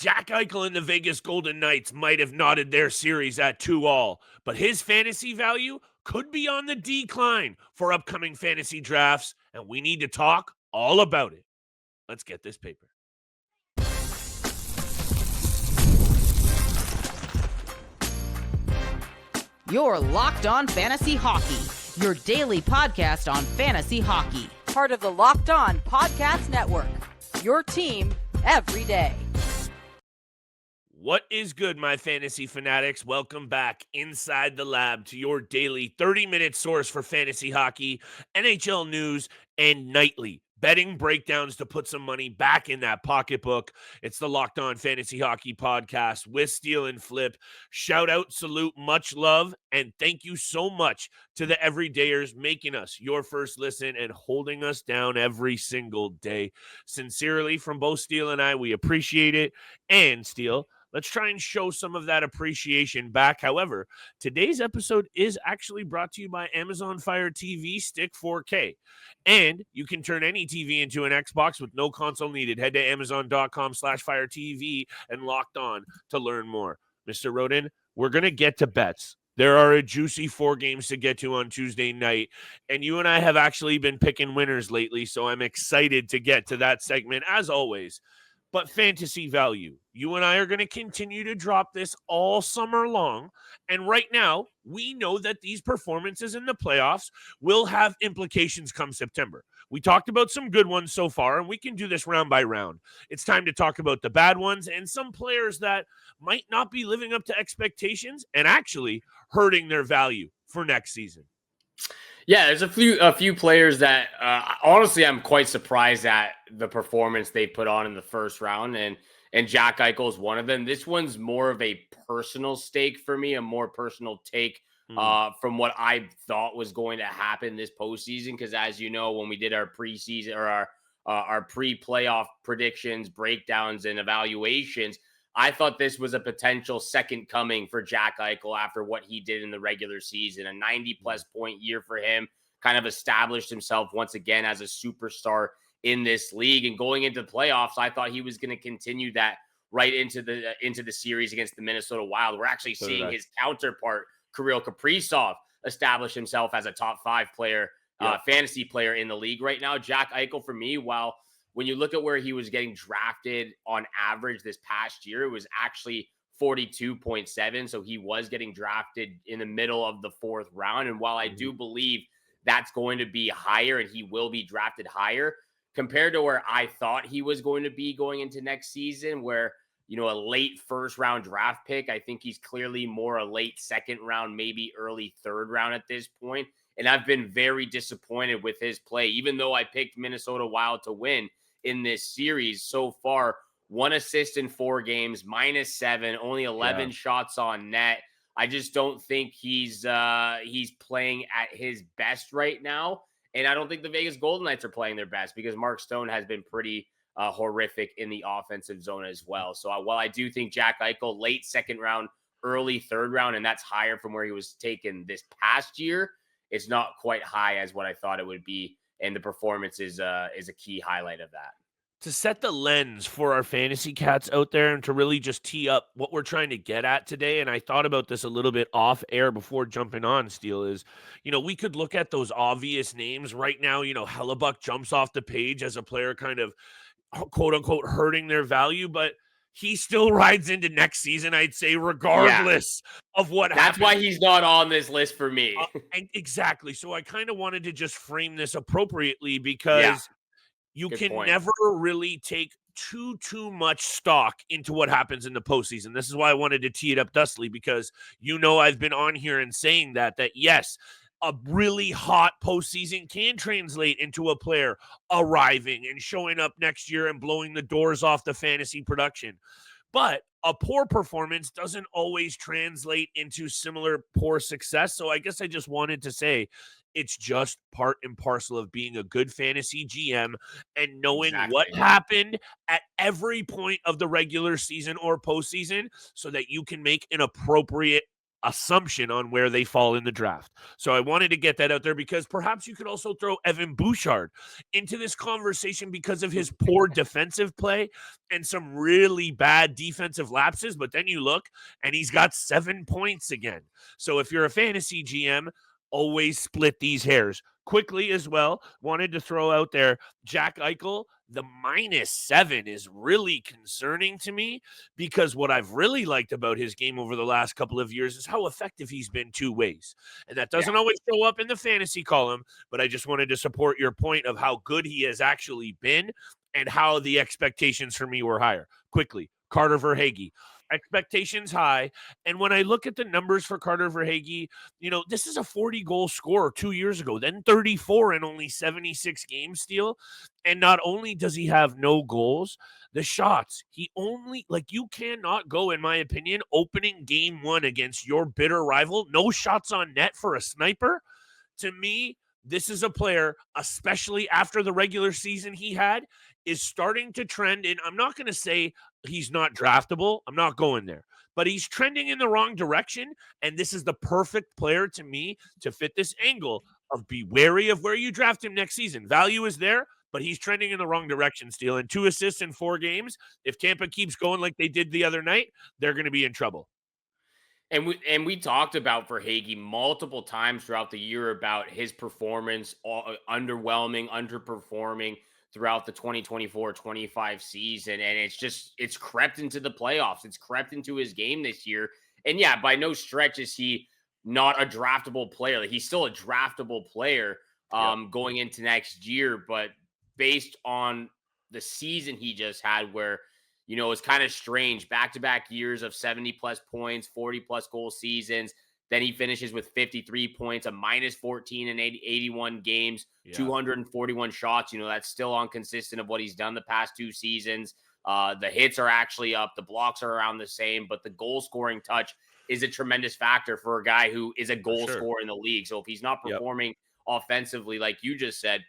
Jack Eichel and the Vegas Golden Knights might have knotted their series at 2-2, but his fantasy value could be on the decline for upcoming fantasy drafts, and we need to talk all about it. Let's get this paper. You're Locked On Fantasy Hockey, your daily podcast on fantasy hockey. Part of the Locked On Podcast Network, your team every day. What is good, my fantasy fanatics? Welcome back inside the lab to your daily 30-minute source for fantasy hockey, NHL news, and nightly betting breakdowns to put some money back in that pocketbook. It's the Locked On Fantasy Hockey Podcast with Steele and Flip. Shout out, salute, much love, and thank you so much to the everydayers making us your first listen and holding us down every single day. Sincerely, from both Steele and I, we appreciate it. And Steele, let's try and show some of that appreciation back. However, today's episode is actually brought to you by Amazon Fire TV Stick 4K. And you can turn any TV into an Xbox with no console needed. Head to Amazon.com/Fire TV and Locked On to learn more. Mr. Rodin, we're going to get to bets. There are a juicy 4 games to get to on Tuesday night, and you and I have actually been picking winners lately, so I'm excited to get to that segment as always. But fantasy value, you and I are going to continue to drop this all summer long. And right now, we know that these performances in the playoffs will have implications come September. We talked about some good ones so far, and we can do this round by round. It's time to talk about the bad ones and some players that might not be living up to expectations and actually hurting their value for next season. Yeah, there's a few players that honestly I'm quite surprised at the performance they put on in the first round, and Jack Eichel is one of them. This one's more of a personal stake for me, a more personal take from what I thought was going to happen this postseason. Because as you know, when we did our preseason or our pre-playoff predictions, breakdowns, and evaluations, I thought this was a potential second coming for Jack Eichel after what he did in the regular season. A 90-plus point year for him, kind of established himself once again as a superstar in this league. And going into the playoffs, I thought he was going to continue that right into the series against the Minnesota Wild. We're actually seeing his counterpart, Kirill Kaprizov, establish himself as a top 5 player, fantasy player in the league right now. Jack Eichel, for me, while when you look at where he was getting drafted on average this past year, it was actually 42.7. So he was getting drafted in the middle of the 4th round. And while I do believe that's going to be higher and he will be drafted higher compared to where I thought he was going to be going into next season, where, you know, a late 1st round draft pick, I think he's clearly more a late 2nd round, maybe early 3rd round at this point. And I've been very disappointed with his play, even though I picked Minnesota Wild to win in this series so far. 1 assist in 4 games, -7, only 11 shots on net. I just don't think he's playing at his best right now. And I don't think the Vegas Golden Knights are playing their best because Mark Stone has been pretty horrific in the offensive zone as well. So while I do think Jack Eichel, late 2nd round, early 3rd round, and that's higher from where he was taken this past year, it's not quite high as what I thought it would be. And the performance is a key highlight of that. To set the lens for our fantasy cats out there and to really just tee up what we're trying to get at today, and I thought about this a little bit off air before jumping on, Steele, is, you know, we could look at those obvious names right now. You know, Hellebuck jumps off the page as a player kind of quote-unquote hurting their value, but he still rides into next season, I'd say, regardless of what happens. That's why he's not on this list for me. Exactly. So I kind of wanted to just frame this appropriately because you Good can point. Never really take too much stock into what happens in the postseason. This is why I wanted to tee it up thusly, because, you know, I've been on here and saying that yes, a really hot postseason can translate into a player arriving and showing up next year and blowing the doors off the fantasy production. But a poor performance doesn't always translate into similar poor success. So I guess I just wanted to say it's just part and parcel of being a good fantasy GM and knowing what happened at every point of the regular season or postseason so that you can make an appropriate assumption on where they fall in the draft. So I wanted to get that out there because perhaps you could also throw Evan Bouchard into this conversation because of his poor defensive play and some really bad defensive lapses. But then you look and he's got 7 points again. So if you're a fantasy GM, always split these hairs. Quickly as well, wanted to throw out there Jack Eichel. The -7 is really concerning to me because what I've really liked about his game over the last couple of years is how effective he's been two ways. And that doesn't always show up in the fantasy column, but I just wanted to support your point of how good he has actually been and how the expectations for me were higher. Quickly, Carter Verhaeghe. Expectations high. And when I look at the numbers for Carter Verhaeghe, this is a 40-goal scorer 2 years ago, then 34 in only 76 games, Steele. And not only does he have no goals, the shots, you cannot go, in my opinion, opening game one against your bitter rival, no shots on net for a sniper. To me, this is a player, especially after the regular season he had, is starting to trend in. I'm not going to say he's not draftable. I'm not going there. But he's trending in the wrong direction, and this is the perfect player to me to fit this angle of be wary of where you draft him next season. Value is there, but he's trending in the wrong direction, Steele. And 2 assists in 4 games. If Tampa keeps going like they did the other night, they're going to be in trouble. And we talked about Verhaeghe multiple times throughout the year about his performance, underwhelming, underperforming throughout the 2024-25 season. And it's crept into the playoffs. It's crept into his game this year. And yeah, by no stretch is he not a draftable player. Like, he's still a draftable player going into next year. But based on the season he just had, where it's kind of strange. Back-to-back years of 70-plus points, 40-plus goal seasons. Then he finishes with 53 points, a -14 in 81 games, 241 shots. That's still inconsistent of what he's done the past 2 seasons. The hits are actually up. The blocks are around the same. But the goal-scoring touch is a tremendous factor for a guy who is a goal scorer in the league. So if he's not performing offensively, like you just said,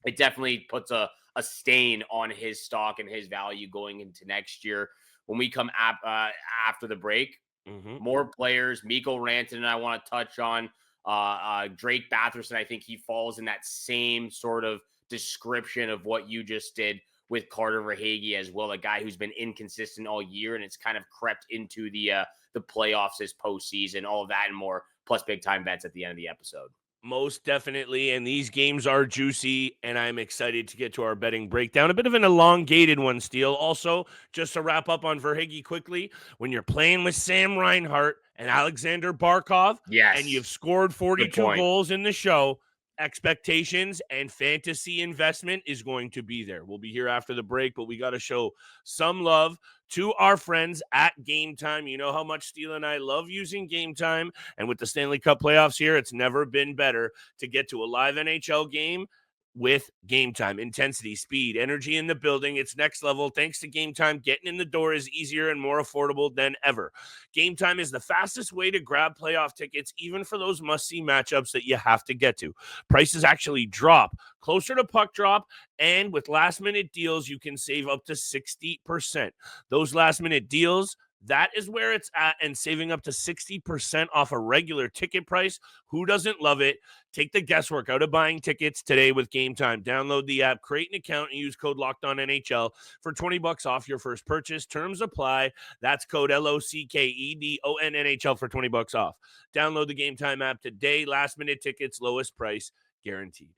it definitely puts a stain on his stock and his value going into next year. When we come after the break, more players. Mikko Rantanen, I want to touch on. Drake Batherson, I think he falls in that same sort of description of what you just did with Carter Verhaeghe as well, a guy who's been inconsistent all year, and it's kind of crept into the playoffs this postseason, all of that and more, plus big-time bets at the end of the episode. Most definitely, and these games are juicy, and I'm excited to get to our betting breakdown. A bit of an elongated one, Steele. Also, just to wrap up on Verhaeghe quickly, when you're playing with Sam Reinhart and Alexander Barkov, and you've scored 42 goals in the show, expectations and fantasy investment is going to be there. We'll be here after the break, but we got to show some love to our friends at Game Time. You know how much Steele and I love using Game Time, and with the Stanley Cup playoffs here, it's never been better to get to a live NHL game with Game Time. Intensity, speed, energy in the building. It's next level. Thanks to Game Time, getting in the door is easier and more affordable than ever. Game Time is the fastest way to grab playoff tickets, even for those must-see matchups that you have to get to. Prices actually drop closer to puck drop, and with last-minute deals, you can save up to 60%. Those last-minute deals, that is where it's at, and saving up to 60% off a regular ticket price. Who doesn't love it? Take the guesswork out of buying tickets today with Game Time. Download the app, create an account, and use code LOCKEDONNHL for $20 off your first purchase. Terms apply. That's code LOCKEDONNHL for $20 off. Download the Game Time app today. Last minute tickets, lowest price guaranteed.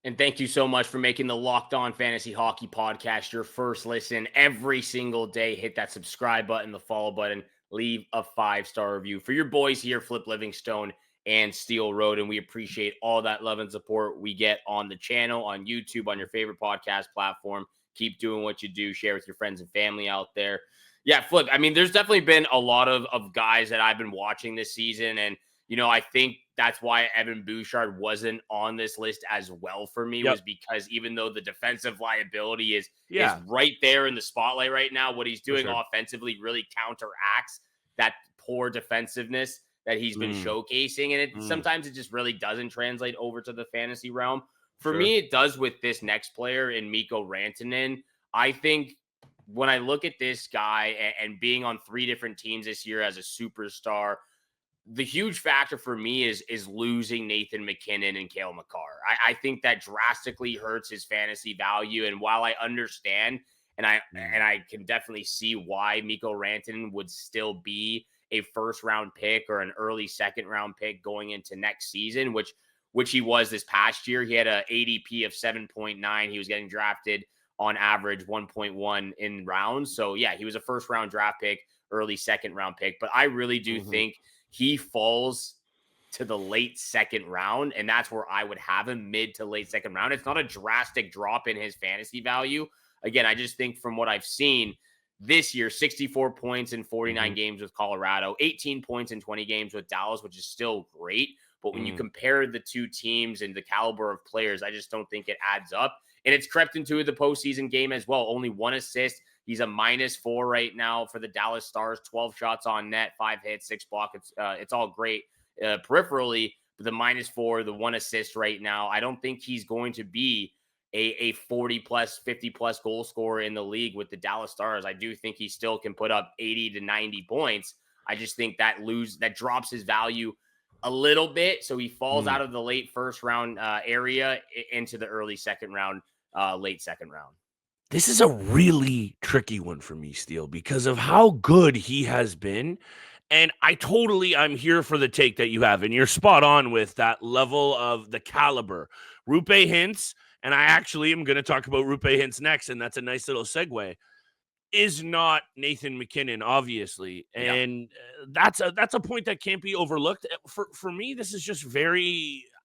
And thank you so much for making the Locked On Fantasy Hockey Podcast your first listen every single day. Hit that subscribe button, the follow button, leave a 5-star review. For your boys here, Flip Livingstone and Steele Rodin, we appreciate all that love and support we get on the channel, on YouTube, on your favorite podcast platform. Keep doing what you do. Share with your friends and family out there. Yeah, Flip, I mean, there's definitely been a lot of guys that I've been watching this season, and I think that's why Evan Bouchard wasn't on this list as well for me, was because even though the defensive liability is right there in the spotlight right now, what he's doing offensively really counteracts that poor defensiveness that he's been showcasing. And sometimes it just really doesn't translate over to the fantasy realm. For me, it does with this next player in Mikko Rantanen. I think when I look at this guy and being on 3 different teams this year as a superstar, the huge factor for me is losing Nathan McKinnon and Cale Makar. I think that drastically hurts his fantasy value. And while I understand and I can definitely see why Mikko Rantanen would still be a first round pick or an early second round pick going into next season, which he was this past year. He had a ADP of 7.9. He was getting drafted on average 1.1 in rounds. So yeah, he was a first round draft pick, early second round pick. But I really do think he falls to the late second round. And that's where I would have him, mid to late second round. It's not a drastic drop in his fantasy value. Again, I just think from what I've seen this year, 64 points in 49 games with Colorado, 18 points in 20 games with Dallas, which is still great. But when you compare the two teams and the caliber of players, I just don't think it adds up. And it's crept into the postseason game as well. Only 1 assist. He's a -4 right now for the Dallas Stars. 12 shots on net, 5 hits, 6 blocks. It's all great peripherally. But the -4, the 1 assist right now, I don't think he's going to be a 40-plus, 50-plus goal scorer in the league with the Dallas Stars. I do think he still can put up 80 to 90 points. I just think that drops his value a little bit. So he falls out of the late first round area into the early second round, late second round. This is a really tricky one for me, Steele, because of how good he has been. And I'm here for the take that you have, and you're spot on with that level of the caliber. Rupe Hintz, and I actually am going to talk about Rupe Hintz next, and that's a nice little segue, is not Nathan McKinnon, obviously. And that's a point that can't be overlooked. For me, this is just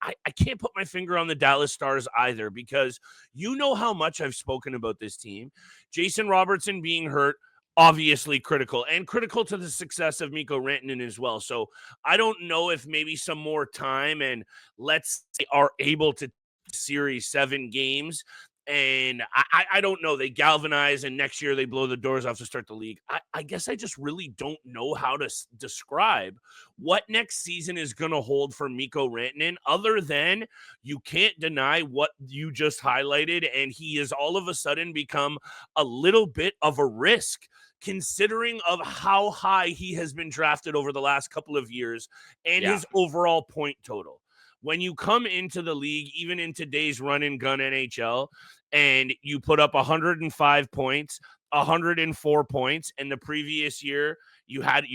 I can't put my finger on the Dallas Stars either, because you know how much I've spoken about this team. Jason Robertson being hurt, obviously critical to the success of Mikko Rantanen as well. So I don't know if maybe some more time and let's say are able to series 7 games. And I don't know. They galvanize, and next year they blow the doors off to start the league. I guess I just really don't know how to describe what next season is going to hold for Mikko Rantanen, other than you can't deny what you just highlighted, and he has all of a sudden become a little bit of a risk, considering of how high he has been drafted over the last couple of years and his overall point total. When you come into the league, even in today's run and gun NHL, and you put up 105 points, 104 points, and the previous year you had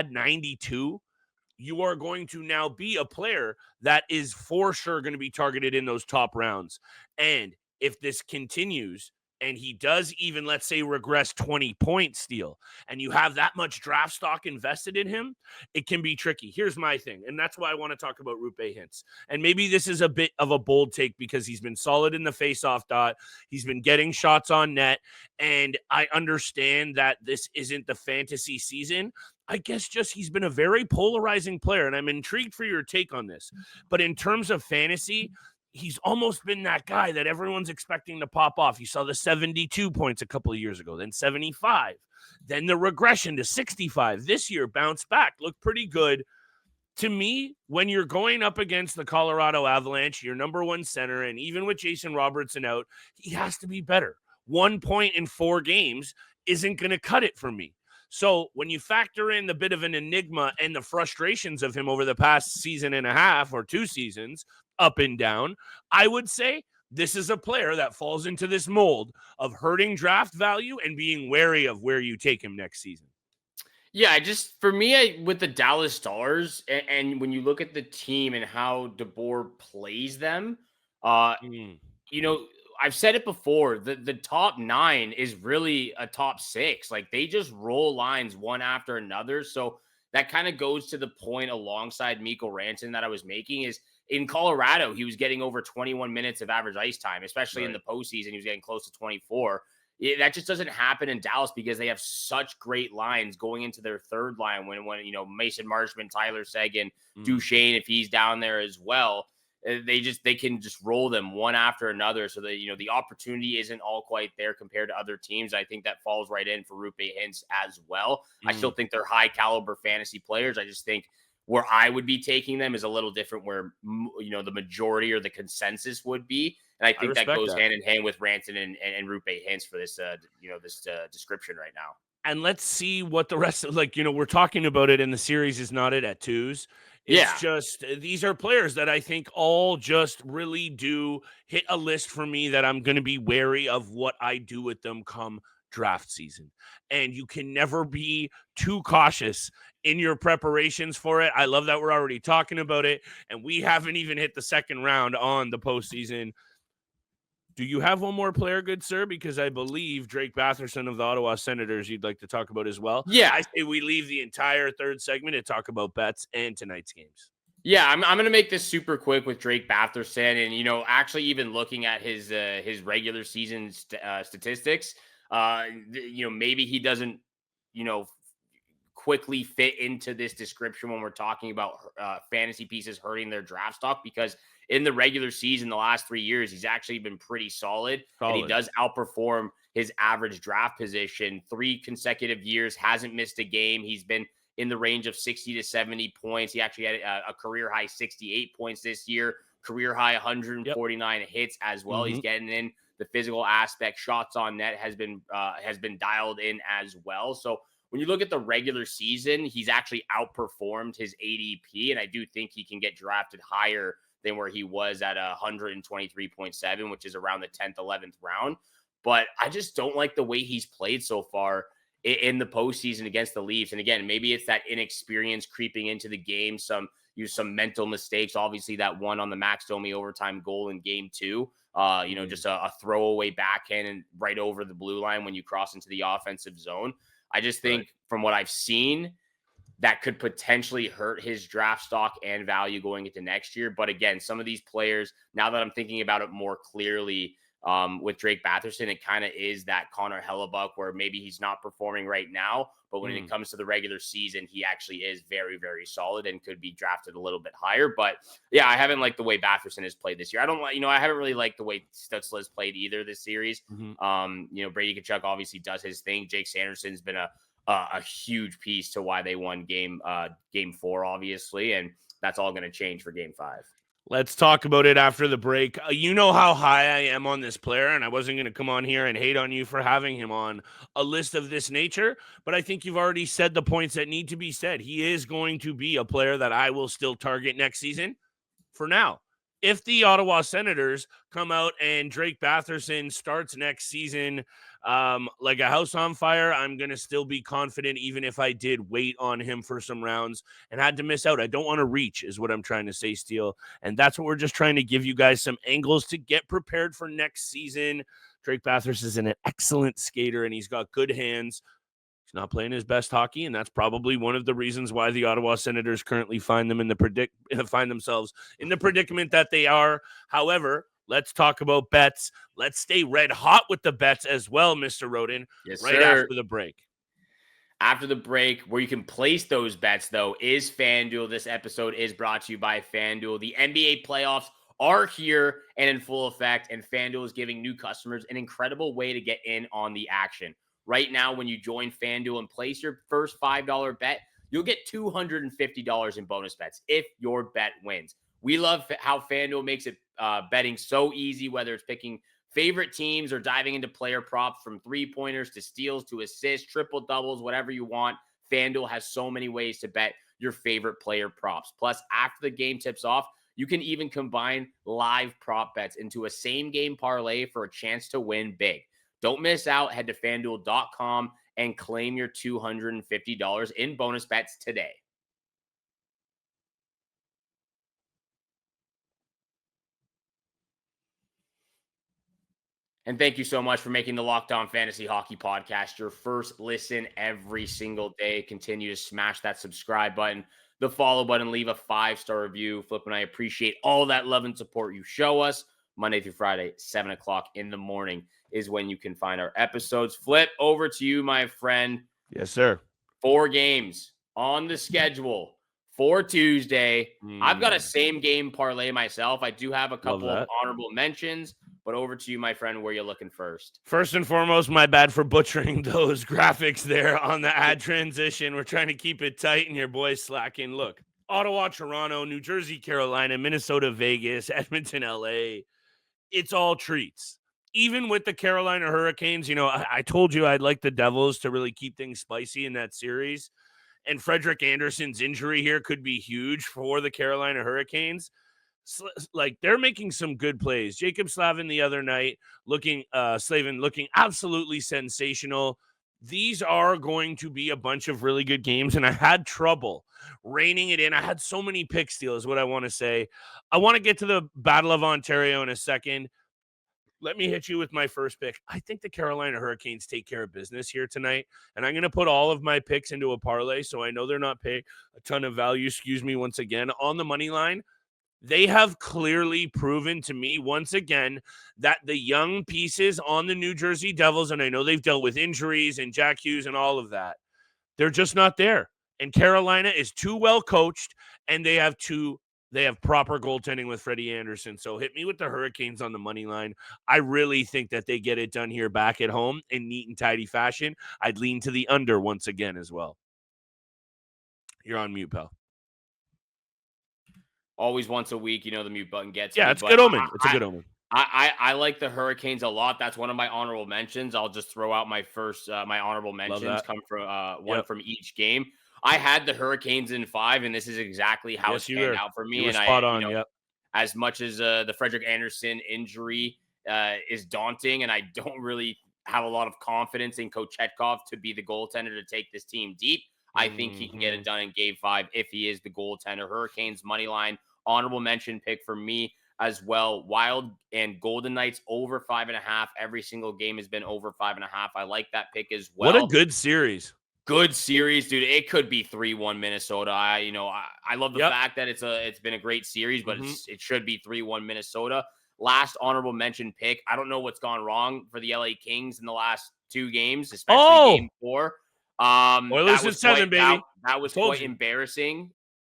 92, you are going to now be a player that is for sure going to be targeted in those top rounds. And if this continues, and he does even, let's say, regress 20 points, Steele, and you have that much draft stock invested in him, it can be tricky. Here's my thing, and that's why I want to talk about Rupe Hintz. And maybe this is a bit of a bold take because he's been solid in the faceoff dot. He's been getting shots on net, and I understand that this isn't the fantasy season. I guess just he's been a very polarizing player, and I'm intrigued for your take on this. But in terms of fantasy, he's almost been that guy that everyone's expecting to pop off. You saw the 72 points a couple of years ago, then 75, then the regression to 65. This year bounced back, looked pretty good. To me, when you're going up against the Colorado Avalanche, your number 1 center, and even with Jason Robertson out, he has to be better. 1 point in 4 games isn't going to cut it for me. So when you factor in the bit of an enigma and the frustrations of him over the past season and a half or 2 seasons, up and down, I would say this is a player that falls into this mold of hurting draft value and being wary of where you take him next season. Yeah, for me, with the Dallas Stars, and when you look at the team and how DeBoer plays them, you know, I've said it before, the top 9 is really a top 6. Like, they just roll lines one after another. So that kind of goes to the point alongside Mikko Rantanen that I was making is in Colorado, he was getting over 21 minutes of average ice time, especially in the postseason. He was getting close to 24. That just doesn't happen in Dallas because they have such great lines going into their third line when you know, Mason Marchment, Tyler Seguin, Duchesne, if he's down there as well. They can just roll them one after another, so that, you know, the opportunity isn't all quite there compared to other teams. I think that falls right in for Rupe Hintz as well. I still think they're high caliber fantasy players. I just think where I would be taking them is a little different where, the majority or the consensus would be. And I think that goes hand in hand with Rantanen and Rupe Hintz for this, this description right now. And let's see what the rest of, we're talking about it, and the series is knotted at 2s. It's just, these are players that I think all just really do hit a list for me that I'm going to be wary of what I do with them come draft season. And you can never be too cautious in your preparations for it. I love that we're already talking about it, and we haven't even hit the second round on the postseason. Do you have one more player, good sir? Because I believe Drake Batherson of the Ottawa Senators you'd like to talk about as well. Yeah. I say we leave the entire third segment to talk about bets and tonight's games. Yeah, I'm going to make this super quick with Drake Batherson. And, actually even looking at his regular season statistics, maybe he doesn't, quickly fit into this description when we're talking about fantasy pieces hurting their draft stock, because in the regular season, the last 3 years, he's actually been pretty solid. And he does outperform his average draft position 3 consecutive years, hasn't missed a game. He's been in the range of 60 to 70 points. He actually had a career high 68 points this year, career high 149 hits as well. He's getting in the physical aspect. Shots on net has been dialed in as well. So when you look at the regular season, he's actually outperformed his ADP, and I do think he can get drafted higher than where he was at 123.7, which is around the 10th, 11th round. But I just don't like the way he's played so far in the postseason against the Leafs. And again, maybe it's that inexperience creeping into the game, some mental mistakes. Obviously, that one on the Max Domi overtime goal in game 2, just a throwaway backhand and right over the blue line when you cross into the offensive zone. I just think from what I've seen, that could potentially hurt his draft stock and value going into next year. But again, some of these players, now that I'm thinking about it more clearly, with Drake Batherson, it kind of is that Connor Hellebuck where maybe he's not performing right now, but when it comes to the regular season, he actually is very, very solid and could be drafted a little bit higher. But yeah, I haven't liked the way Batherson has played this year. I haven't really liked the way Stützle has played either this series. Brady Tkachuk obviously does his thing. Jake Sanderson's been a huge piece to why they won game 4, obviously, and that's all going to change for game 5. Let's talk about it after the break. You know how high I am on this player, and I wasn't going to come on here and hate on you for having him on a list of this nature, but I think you've already said the points that need to be said. He is going to be a player that I will still target next season for now. If the Ottawa Senators come out and Drake Batherson starts next season like a house on fire, I'm going to still be confident even if I did wait on him for some rounds and had to miss out. I don't want to reach is what I'm trying to say, Steele. And that's what we're just trying to give you guys some angles to get prepared for next season. Drake Batherson is an excellent skater and he's got good hands. He's not playing his best hockey, and that's probably one of the reasons why the Ottawa Senators currently find themselves in the predicament that they are. However, let's talk about bets. Let's stay red hot with the bets as well, Mr. Rodin. Yes, right sir. After the break. After the break, where you can place those bets, though, is FanDuel. This episode is brought to you by FanDuel. The NBA playoffs are here and in full effect, and FanDuel is giving new customers an incredible way to get in on the action. Right now, when you join FanDuel and place your first $5 bet, you'll get $250 in bonus bets if your bet wins. We love how FanDuel makes it betting so easy, whether it's picking favorite teams or diving into player props from three-pointers to steals to assists, triple doubles, whatever you want. FanDuel has so many ways to bet your favorite player props. Plus, after the game tips off, you can even combine live prop bets into a same-game parlay for a chance to win big. Don't miss out. Head to FanDuel.com and claim your $250 in bonus bets today. And thank you so much for making the Locked On Fantasy Hockey Podcast your first listen every single day. Continue to smash that subscribe button, the follow button, leave a 5-star review. Flip and I appreciate all that love and support you show us. Monday through Friday, 7 o'clock in the morning is when you can find our episodes. Flip, over to you, my friend. Yes, sir. 4 games on the schedule for Tuesday. I've got a same game parlay myself. I do have a couple of honorable mentions, but over to you, my friend. Where you looking first? First and foremost, my bad for butchering those graphics there on the ad transition. We're trying to keep it tight, and your boy's slacking. Look, Ottawa, Toronto, New Jersey, Carolina, Minnesota, Vegas, Edmonton, LA. It's all treats. Even with the Carolina Hurricanes, I told you I'd like the Devils to really keep things spicy in that series. And Frederik Andersen's injury here could be huge for the Carolina Hurricanes. Like, they're making some good plays. Jacob Slavin the other night looking absolutely sensational. These are going to be a bunch of really good games, and I had trouble reining it in. I had so many pick steals, is what I want to say. I want to get to the Battle of Ontario in a second. Let me hit you with my first pick. I think the Carolina Hurricanes take care of business here tonight, and I'm going to put all of my picks into a parlay, so I know they're not paying a ton of value, once again, on the money line. They have clearly proven to me once again that the young pieces on the New Jersey Devils, and I know they've dealt with injuries and Jack Hughes and all of that, they're just not there. And Carolina is too well coached, and they have proper goaltending with Freddie Andersen. So hit me with the Hurricanes on the money line. I really think that they get it done here back at home in neat and tidy fashion. I'd lean to the under once again as well. You're on mute, pal. Always once a week, the mute button gets me. Yeah, it's a good omen. It's a good omen. I like the Hurricanes a lot. That's one of my honorable mentions. I'll just throw out my first, my honorable mentions come from one from each game. I had the Hurricanes in 5, and this is exactly how it's panned out for me. You were spot on. As much as the Frederik Andersen injury is daunting, and I don't really have a lot of confidence in Kochetkov to be the goaltender to take this team deep, I think he can get it done in Game 5 if he is the goaltender. Hurricanes money line, honorable mention pick for me as well. Wild and Golden Knights over 5.5. Every single game has been over 5.5. I like that pick as well. What a good series. Good series, dude. It could be 3-1 Minnesota. I love the fact that it's been a great series, but it should be 3-1 Minnesota. Last honorable mention pick. I don't know what's gone wrong for the LA Kings in the last 2 games, especially Game 4. Oilers in 7, baby. That was quite embarrassing.